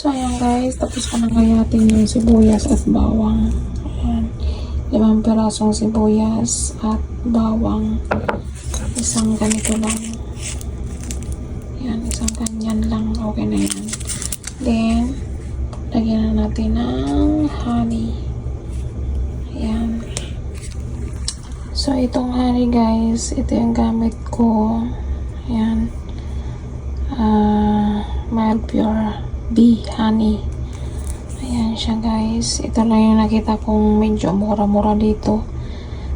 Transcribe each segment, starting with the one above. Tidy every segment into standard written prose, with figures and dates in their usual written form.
So, ayan guys, tapos ko na gayatin yung sibuyas at bawang. Ayan, 5 pirasong sibuyas at bawang. Isang ganito lang. Ayan, isang ganyan lang. Okay na yan. Then, lagyan na natin ng honey. Ayan. So, itong honey guys, ito yung gamit ko. Ayan. Mild Pure Bee Honey. Ayan siya guys. Ito lang yung nakita kong medyo mura-mura dito.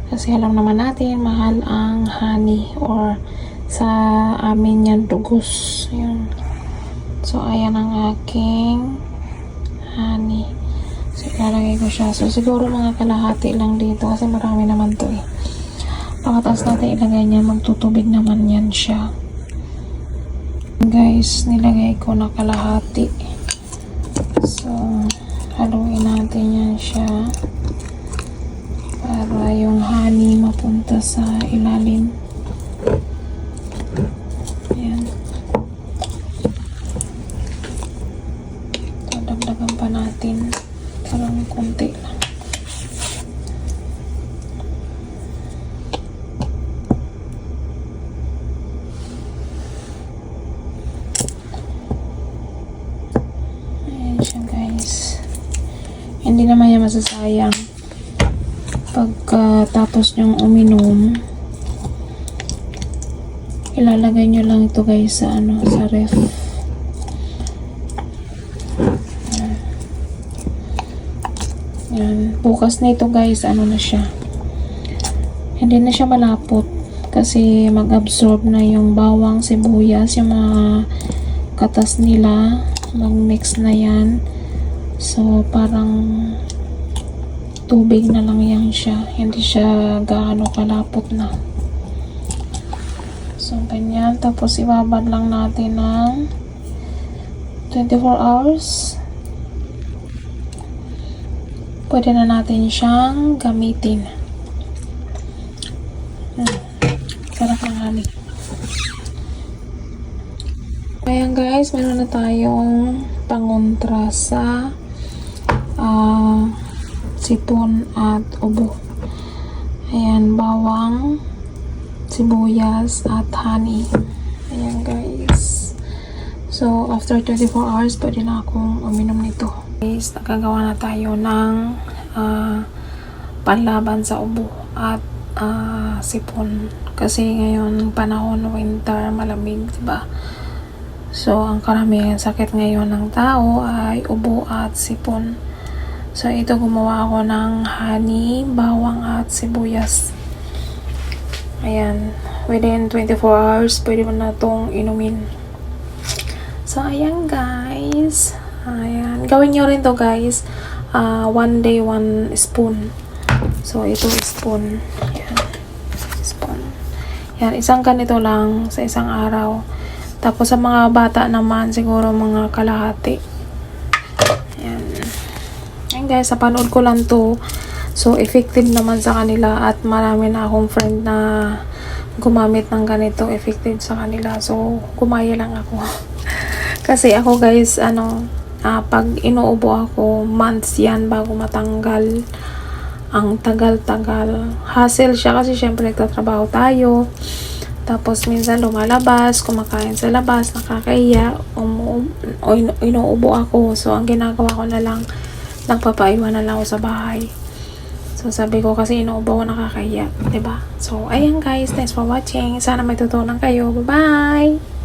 Kasi alam naman natin, mahal ang honey or sa amin yan dugos. Ayan. So, ayan ang aking honey. So, ilalagay ko siya. So, siguro mga kalahati lang dito kasi marami naman to eh. Pagkatapos natin ilagay niya, magtutubig naman yan siya. Guys, nilagay ko na kalahati. So, haluin natin yan siya para yung honey mapunta sa ilalim. Ayan. So, dagdagan pa natin. Parang konti lang. Siya guys, hindi naman yan masasayang pagkatapos nyong uminom. Ilalagay nyo lang ito guys sa sa ref. Yan. Bukas na ito guys, na siya, hindi na siya malapot kasi mag-absorb na yung bawang, sibuyas, yung mga katas nila, mag-mix na yan. So, parang tubig na lang yan siya. Hindi siya gaano kalapot na. So, ganyan. Tapos, ibabad lang natin ng 24 hours. Pwede na natin siyang gamitin. Sarap ng honey. Ayan guys, meron na tayong pangontra sa sipon at ubo. Ayan, bawang, sibuyas at honey. Ayan guys. So, after 24 hours, pwede na akong uminom nito. Guys, nakagawa na tayo ng panlaban sa ubo at sipon. Kasi ngayon, panahon winter, malamig, diba? So, ang karamihan sakit ngayon ng tao ay ubo at sipon. So, ito gumawa ako ng honey, bawang at sibuyas. Ayan. Within 24 hours, pwede mo na itong inumin. So, ayan guys. Ayan. Gawin nyo rin to guys. One day, 1 spoon. So, ito spoon. Ayan. Spoon. Ayan. Isang ganito lang sa isang araw. Tapos sa mga bata naman, siguro mga kalahati. Ayan. Ayan guys, sa panood ko lang to. So, effective naman sa kanila. At marami na akong friend na gumamit ng ganito. Effective sa kanila. So, kumaya lang ako. Kasi ako guys, pag inuubo ako, months yan bago matanggal. Ang tagal-tagal. Hassle siya kasi syempre nagtatrabaho tayo. Tapos, minsan lumalabas, kumakain sa labas, nakakahiya, inuubo ako. So, ang ginagawa ko na lang, nagpapaiwan na lang ako sa bahay. So, sabi ko kasi inuubo ako, nakakahiya. Diba? So, ayan guys, thanks for watching. Sana may tutunan kayo. Bye-bye!